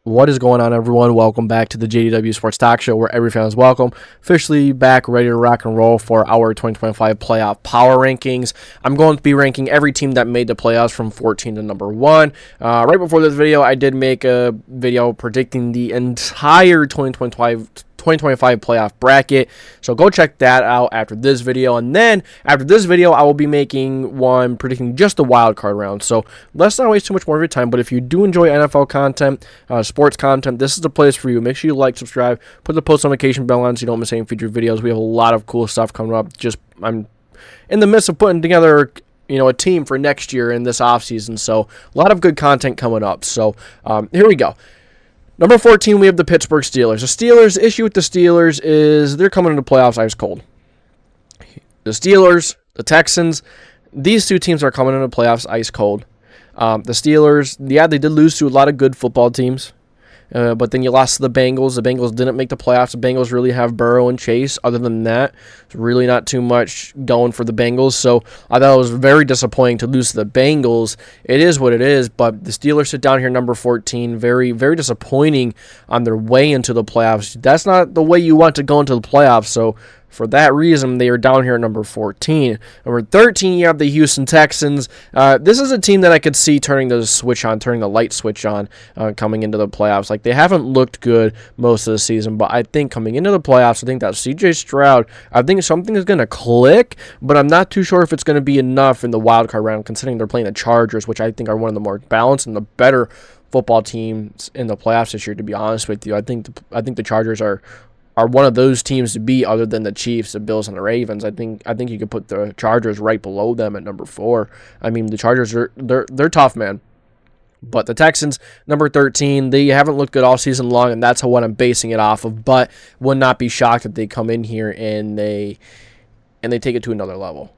What is going on, everyone? Welcome back to the JDW Sports Talk Show, where every fan is welcome. Officially back, ready to rock and roll for our 2025 playoff power rankings. I'm going to be ranking every team that made the playoffs from 14 to number 1. Right before this video, I did make a video predicting the entire 2025 playoff bracket, so go check that out after this video. And then after this video, I will be making one predicting just the wild card round. So let's not waste too much more of your time, but if you do enjoy NFL content, sports content, this is the place for you. Make sure you like, subscribe, put the post notification bell on so you don't miss any future videos. We have a lot of cool stuff coming up. I'm in the midst of putting together a team for next year in this offseason, so a lot of good content coming up. So here we go. Number 14, we have the Pittsburgh Steelers. The issue with the Steelers is they're coming into playoffs ice cold. The Steelers, the Texans, these two teams are coming into playoffs ice cold. The Steelers, yeah, they did lose to a lot of good football teams, but then you lost to the Bengals. The Bengals didn't make the playoffs. The Bengals really have Burrow and Chase. Other than that, it's really not too much going for the Bengals. So I thought it was very disappointing to lose to the Bengals. It is what it is, but the Steelers sit down here number 14. Very, very disappointing on their way into the playoffs. That's not the way you want to go into the playoffs, so for that reason, they are down here at number 14. Number 13, you have the Houston Texans. This is a team that I could see turning the light switch on coming into the playoffs. Like, they haven't looked good most of the season, but I think coming into the playoffs, I think that C.J. Stroud, I think something is going to click, but I'm not too sure if it's going to be enough in the wild card round, considering they're playing the Chargers, which I think are one of the more balanced and the better football teams in the playoffs this year, to be honest with you. I think the Chargers are one of those teams to beat, other than the Chiefs, the Bills, and the Ravens. I think you could put the Chargers right below them at number 4. I mean, the Chargers they're tough, man. But the Texans, number 13, they haven't looked good all season long, and that's what I'm basing it off of. But would not be shocked if they come in here and they take it to another level.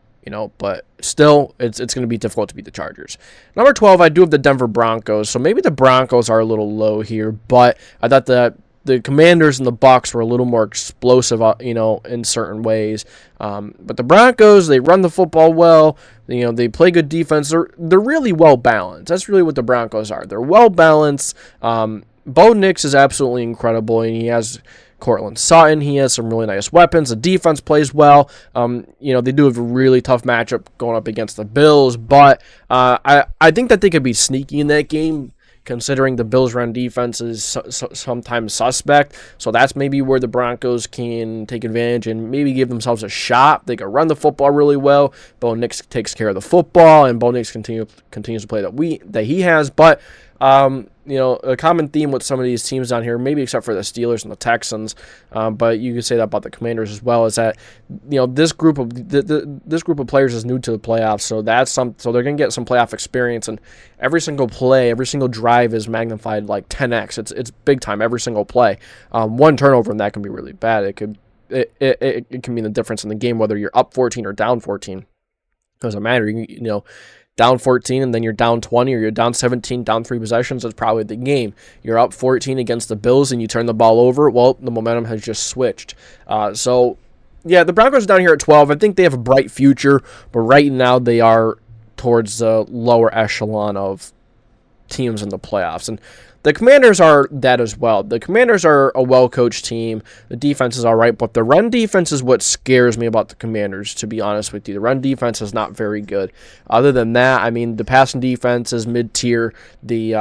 But still, it's going to be difficult to beat the Chargers. Number 12, I do have the Denver Broncos. So maybe the Broncos are a little low here, but I thought that the Commanders and the Bucs were a little more explosive, in certain ways. But the Broncos, they run the football well. They play good defense. They're really well balanced. That's really what the Broncos are. They're well balanced. Bo Nix is absolutely incredible, and he has Cortland Sutton. He has some really nice weapons. The defense plays well. They do have a really tough matchup going up against the Bills, but I think that they could be sneaky in that game, considering the Bills' run defense is sometimes suspect. So that's maybe where the Broncos can take advantage and maybe give themselves a shot. They can run the football really well. Bo Nix takes care of the football, and Bo Nix continues to play that he has. But a common theme with some of these teams down here, maybe except for the Steelers and the Texans, but you could say that about the Commanders as well, is that this group of players is new to the playoffs, so so they're gonna get some playoff experience, and every single play, every single drive is magnified like 10x. It's big time every single play. One turnover and that can be really bad. It can mean the difference in the game, whether you're up 14 or down 14. Doesn't matter. Down 14 and then you're down 20, or you're down 17, down 3 possessions, that's probably the game. You're up 14 against the Bills and you turn the ball over, well, the momentum has just switched. So, yeah, the Broncos are down here at 12. I think they have a bright future, but right now they are towards the lower echelon of teams in the playoffs. And the Commanders are that as well. The Commanders are a well-coached team. The defense is all right, but the run defense is what scares me about the Commanders, to be honest with you. The run defense is not very good. Other than that, I mean, the passing defense is mid-tier. The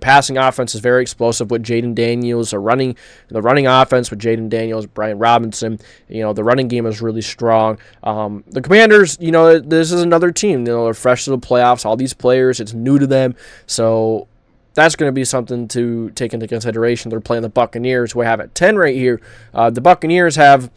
passing offense is very explosive with Jaden Daniels. The running offense with Jaden Daniels, Brian Robinson. The running game is really strong. The Commanders, this is another team. They're fresh to the playoffs. All these players, it's new to them. So that's going to be something to take into consideration. They're playing the Buccaneers, who I have at 10 right here. The Buccaneers have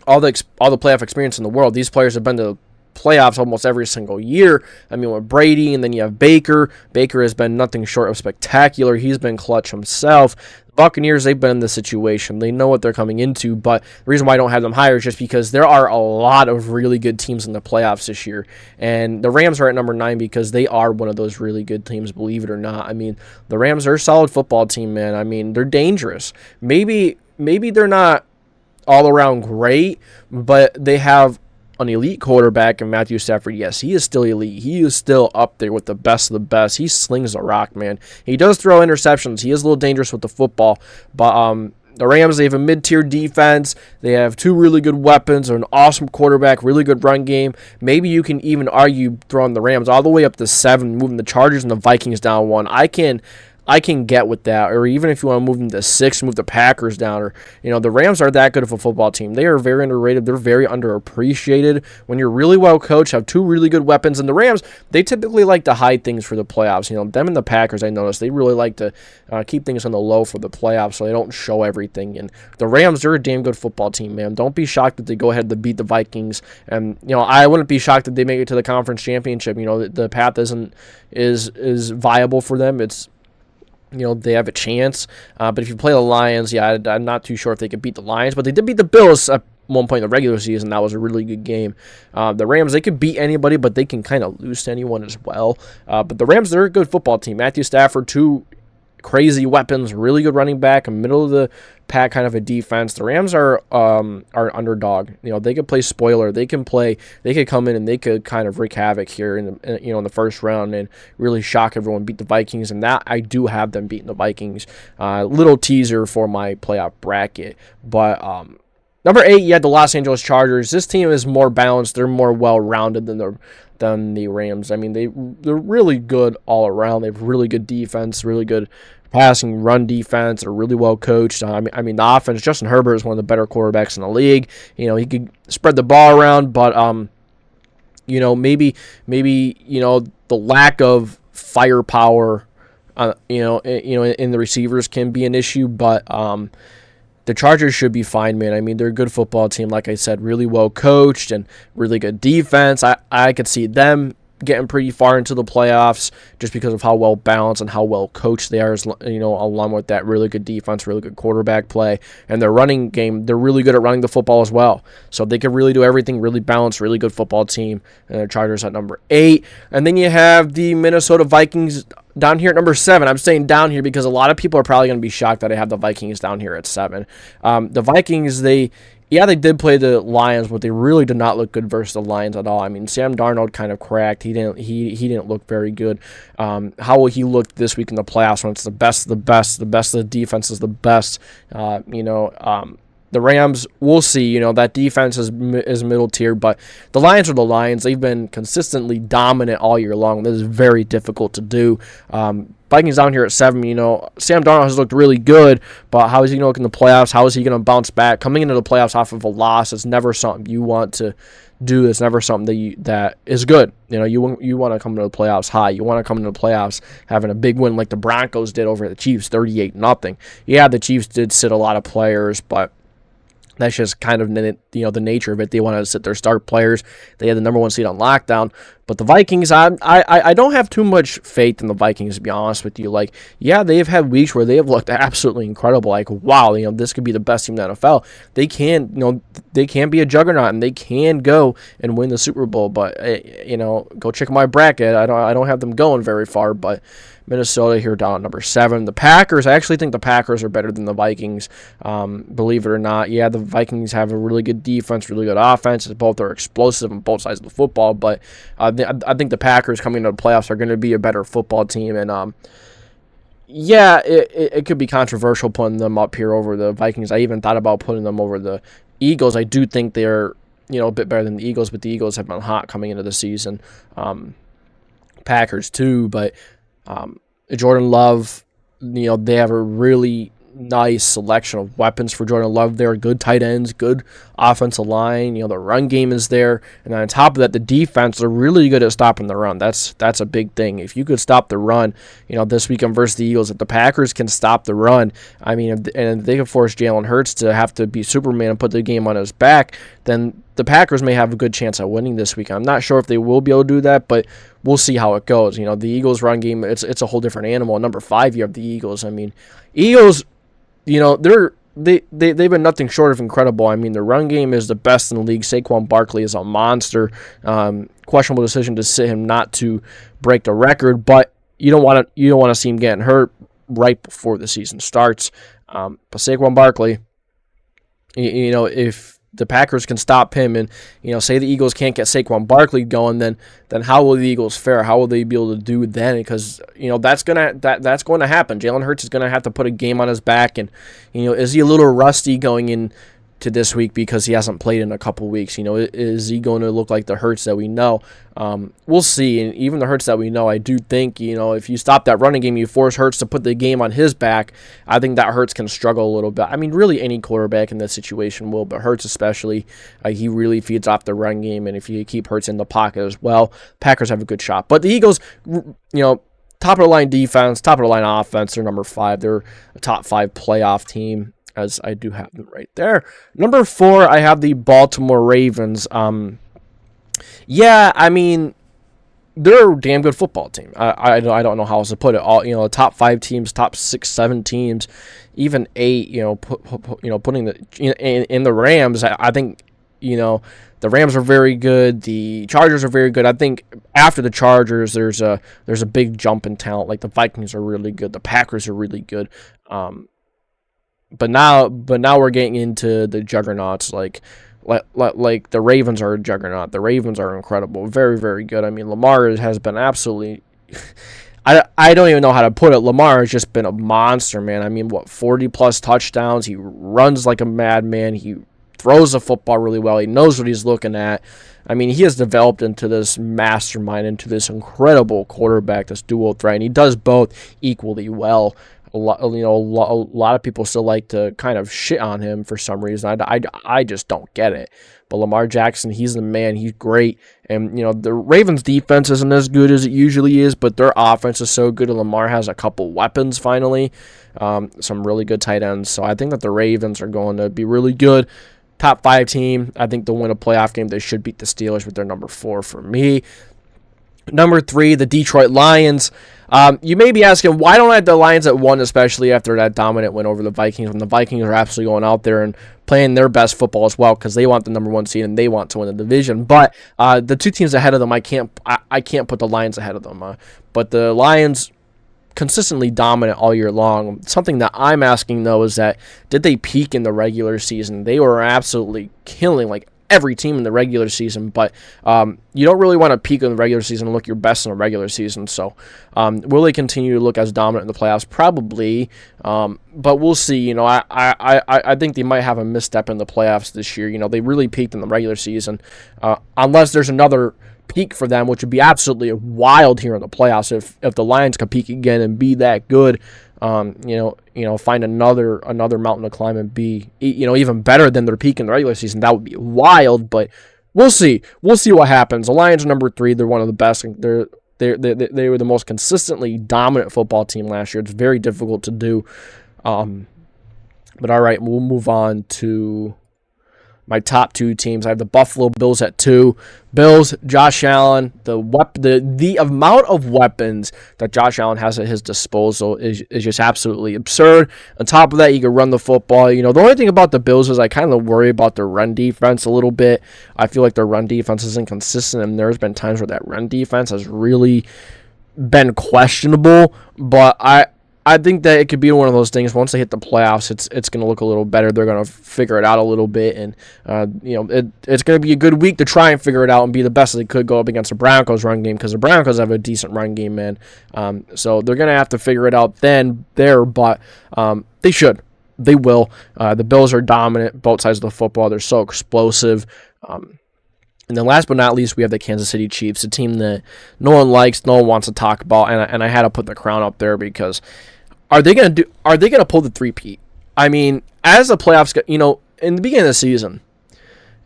all the playoff experience in the world. These players have been to playoffs almost every single year. I mean, with Brady, and then you have Baker. Baker has been nothing short of spectacular. He's been clutch himself. The Buccaneers, they've been in this situation. They know what they're coming into, but the reason why I don't have them higher is just because there are a lot of really good teams in the playoffs this year, and the Rams are at number 9 because they are one of those really good teams, believe it or not. I mean, the Rams are a solid football team, man. I mean, they're dangerous. Maybe they're not all around great, but they have an elite quarterback in Matthew Stafford. Yes, he is still elite. He is still up there with the best of the best. He slings the rock, man. He does throw interceptions. He is a little dangerous with the football. But the Rams, they have a mid-tier defense. They have two really good weapons, an awesome quarterback, really good run game. Maybe you can even argue throwing the Rams all the way up to 7, moving the Chargers and the Vikings down 1. I can get with that, or even if you want to move them to 6, move the Packers down, or the Rams are that good of a football team. They are very underrated. They're very underappreciated. When you're really well coached, have two really good weapons, and the Rams, they typically like to hide things for the playoffs. Them and the Packers, I noticed, they really like to keep things on the low for the playoffs, so they don't show everything. And the Rams, they're a damn good football team, man. Don't be shocked that they go ahead to beat the Vikings, and I wouldn't be shocked that they make it to the conference championship. The path is viable for them. It's they have a chance. But if you play the Lions, I'm not too sure if they could beat the Lions. But they did beat the Bills at one point in the regular season. That was a really good game. The Rams, they could beat anybody, but they can kind of lose to anyone as well. But the Rams, they're a good football team. Matthew Stafford, two crazy weapons, really good running back, a middle of the pack kind of a defense. The Rams are underdog. They could play spoiler. They could come in and they could kind of wreak havoc here in the first round and really shock everyone, beat the Vikings, and that I do have them beating the Vikings. Little teaser for my playoff bracket, but number 8, you had the Los Angeles Chargers. This team is more balanced. They're more well-rounded than the Rams. I mean, they're really good all around. They have really good defense, really good passing run defense. They're really well coached. I mean, the offense, Justin Herbert is one of the better quarterbacks in the league. He could spread the ball around, but maybe the lack of firepower in the receivers can be an issue, but the Chargers should be fine, man. I mean, they're a good football team, like I said, really well coached and really good defense. I could see them getting pretty far into the playoffs just because of how well balanced and how well coached they are, along with that really good defense, really good quarterback play, and their running game. They're really good at running the football as well, so they can really do everything. Really balanced, really good football team. And the Chargers at number 8, and then you have the Minnesota Vikings down here at number 7. I'm saying down here because a lot of people are probably going to be shocked that I have the Vikings down here at 7. The Vikings, they did play the Lions, but they really did not look good versus the Lions at all. I mean, Sam Darnold kind of cracked. He didn't look very good. How will he look this week in the playoffs when it's the best of the best of the defense is the best? The Rams, we'll see. That defense is middle tier, but the Lions are the Lions. They've been consistently dominant all year long. This is very difficult to do. Vikings down here at 7. Sam Darnold has looked really good, but how is he going to look in the playoffs? How is he going to bounce back? Coming into the playoffs off of a loss is never something you want to do. It's never something that is good. You want to come into the playoffs high. You want to come into the playoffs having a big win like the Broncos did over the Chiefs, 38-0. Yeah, the Chiefs did sit a lot of players, but that's just kind of the nature of it. They want to sit their star players. They had the number 1 seed on lockdown. But the Vikings, I don't have too much faith in the Vikings, to be honest with you. They've had weeks where they have looked absolutely incredible. Wow, this could be the best team in the NFL. They can be a juggernaut, and they can go and win the Super Bowl. But go check my bracket. I don't have them going very far, but Minnesota here down at number 7. The Packers, I actually think the Packers are better than the Vikings, believe it or not. Yeah, the Vikings have a really good defense, really good offense. Both are explosive on both sides of the football, but I think the Packers coming into the playoffs are going to be a better football team, and it could be controversial putting them up here over the Vikings. I even thought about putting them over the Eagles. I do think they're a bit better than the Eagles, but the Eagles have been hot coming into the season. Packers too, but Jordan Love, they have a really nice selection of weapons for Jordan Love there. Good tight ends, good offensive line. The run game is there. And then on top of that, the defense, they're really good at stopping the run. That's a big thing. If you could stop the run, this weekend versus the Eagles, if the Packers can stop the run, and they can force Jalen Hurts to have to be Superman and put the game on his back, then the Packers may have a good chance at winning this week. I'm not sure if they will be able to do that, but we'll see how it goes. The Eagles run game, it's a whole different animal. Number 5, you have the Eagles. Eagles, they've been nothing short of incredible. Their run game is the best in the league. Saquon Barkley is a monster. Questionable decision to sit him not to break the record, but you don't want to see him getting hurt right before the season starts. But Saquon Barkley, if the Packers can stop him, and say the Eagles can't get Saquon Barkley going, then how will the Eagles fare? How will they be able to do then? Because that's going to happen. Jalen Hurts is going to have to put a game on his back, and is he a little rusty going in to this week because he hasn't played in a couple weeks? Is he going to look like the Hurts that we know? We'll see. And even the Hurts that we know, I do think, if you stop that running game, you force Hurts to put the game on his back, I think that Hurts can struggle a little bit. I mean, really any quarterback in this situation will, but Hurts especially, he really feeds off the run game, and if you keep Hurts in the pocket as well, Packers have a good shot. But the Eagles, top of the line defense, top of the line offense, they're number 5. They're a top 5 playoff team, as I do have them right there. Number 4, I have the Baltimore Ravens. I mean, they're a damn good football team. I don't know how else to put it. All top 5 teams, top 6, 7 teams, even 8. Putting in the Rams. I think the Rams are very good. The Chargers are very good. I think after the Chargers, there's a big jump in talent. Like the Vikings are really good. The Packers are really good. But now we're getting into the juggernauts, like the Ravens are a juggernaut. The Ravens are incredible, very, very good. I mean, Lamar has been absolutely. I don't even know how to put it. Lamar has just been a monster, man. I mean, 40+ touchdowns. He runs like a madman. He throws the football really well. He knows what he's looking at. I mean, he has developed into this mastermind, into this incredible quarterback, this dual threat, and he does both equally well. A lot of people still like to kind of shit on him for some reason. I just don't get it. But Lamar Jackson, he's the man. He's great. And, the Ravens' defense isn't as good as it usually is, but their offense is so good. And Lamar has a couple weapons finally, some really good tight ends. So I think that the Ravens are going to be really good. Top 5 team. I think they'll win a playoff game. They should beat the Steelers, but they're number 4 for me. Number 3, the Detroit Lions. You may be asking, why don't I have the Lions at 1, especially after that dominant win over the Vikings, when the Vikings are absolutely going out there and playing their best football as well, because they want the number 1 seed and they want to win the division. But the 2 teams ahead of them, I can't put the Lions ahead of them. But the Lions consistently dominant all year long. Something that I'm asking, though, is that did they peak in the regular season? They were absolutely killing every team in the regular season, but you don't really want to peak in the regular season and look your best in the regular season. So will they continue to look as dominant in the playoffs? Probably, but we'll see. I think they might have a misstep in the playoffs this year. They really peaked in the regular season, unless there's another peak for them, which would be absolutely wild here in the playoffs if the Lions could peak again and be that good. Find another mountain to climb and be, even better than their peak in the regular season. That would be wild, but we'll see. We'll see what happens. The Lions are number 3. They're one of the best. They were the most consistently dominant football team last year. It's very difficult to do. But all right, we'll move on to my top 2 teams. I have the Buffalo Bills at 2. Bills, Josh Allen, the amount of weapons that Josh Allen has at his disposal is just absolutely absurd. On top of that, you can run the football. The only thing about the Bills is I kind of worry about their run defense a little bit. I feel like their run defense isn't consistent, and there's been times where that run defense has really been questionable. But I think that it could be one of those things. Once they hit the playoffs, it's going to look a little better. They're going to figure it out a little bit, and it's going to be a good week to try and figure it out and be the best they could go up against the Broncos run game, because the Broncos have a decent run game, man. So they're going to have to figure it out but they should. They will. The Bills are dominant, both sides of the football. They're so explosive. And then last but not least, we have the Kansas City Chiefs, a team that no one likes, no one wants to talk about, and I had to put the crown up there because are they gonna pull the three-peat? I mean, as the playoffs go, in the beginning of the season,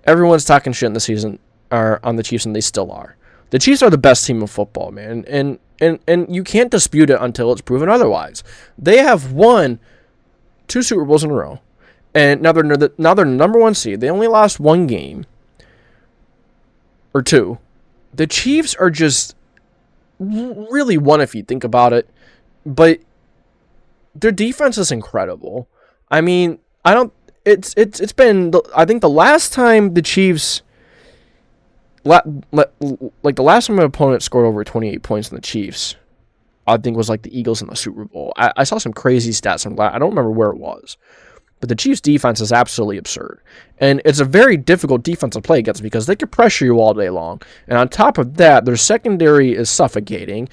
everyone's talking shit in the season on the Chiefs, and they still are. The Chiefs are the best team in football, man, and you can't dispute it until it's proven otherwise. They have won 2 Super Bowls in a row, and now they're number 1 seed. They only lost 1 game. Or 2. The Chiefs are just really one if you think about it, but their defense is incredible. I mean, it's been, I think the last time the Chiefs, the last time an opponent scored over 28 points in the Chiefs, I think was the Eagles in the Super Bowl. I saw some crazy stats. I don't remember where it was. But the Chiefs' defense is absolutely absurd. And it's a very difficult defense to play against because they can pressure you all day long. And on top of that, their secondary is suffocating.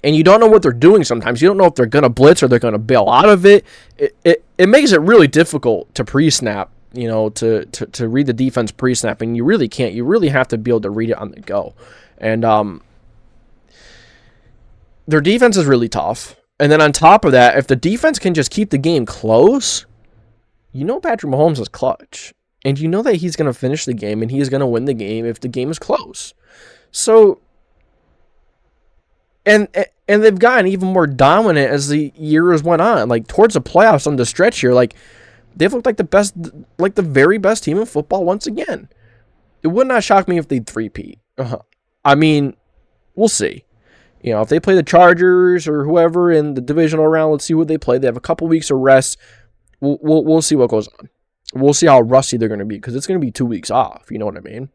And you don't know what they're doing sometimes. You don't know if they're going to blitz or they're going to bail out of it. It makes it really difficult to pre-snap, to read the defense pre-snap. And you really can't. You really have to be able to read it on the go. And their defense is really tough. And then on top of that, if the defense can just keep the game close, Patrick Mahomes is clutch. And you know that he's going to finish the game and he's going to win the game if the game is close. So, and they've gotten even more dominant as the years went on. Like, towards the playoffs on the stretch here, like, they've looked like the very best team in football once again. It would not shock me if they three-peat. I mean, we'll see. If they play the Chargers or whoever in the divisional round, let's see who they play. They have a couple weeks of rest. We'll see what goes on. We'll see how rusty they're going to be because it's going to be 2 weeks off. You know what I mean?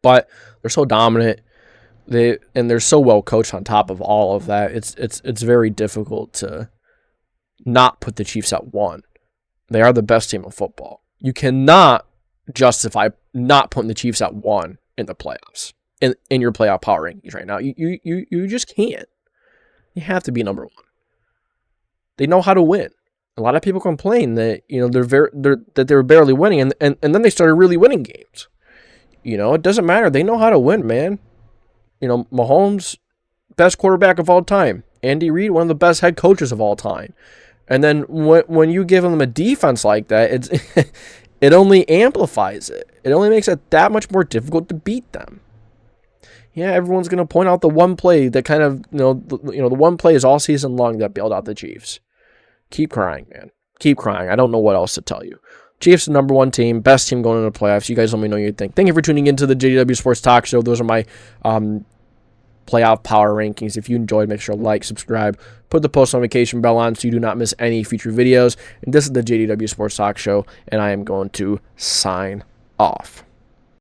But they're so dominant. They're so well coached on top of all of that. It's very difficult to not put the Chiefs at 1. They are the best team in football. You cannot justify not putting the Chiefs at 1 in the playoffs. In your playoff power rankings right now. You just can't. You have to be number 1. They know how to win. A lot of people complain that that they were barely winning and then they started really winning games. It doesn't matter. They know how to win, man. Mahomes, best quarterback of all time. Andy Reid, one of the best head coaches of all time. And then when you give them a defense like that, it only amplifies it. It only makes it that much more difficult to beat them. Yeah, everyone's going to point out the one play that kind of, the one play is all season long that bailed out the Chiefs. Keep crying, man. Keep crying. I don't know what else to tell you. Chiefs, the number 1 team, best team going into the playoffs. You guys let me know what you think. Thank you for tuning into the JDW Sports Talk Show. Those are my playoff power rankings. If you enjoyed, make sure to like, subscribe, put the post notification bell on so you do not miss any future videos. And this is the JDW Sports Talk Show, and I am going to sign off.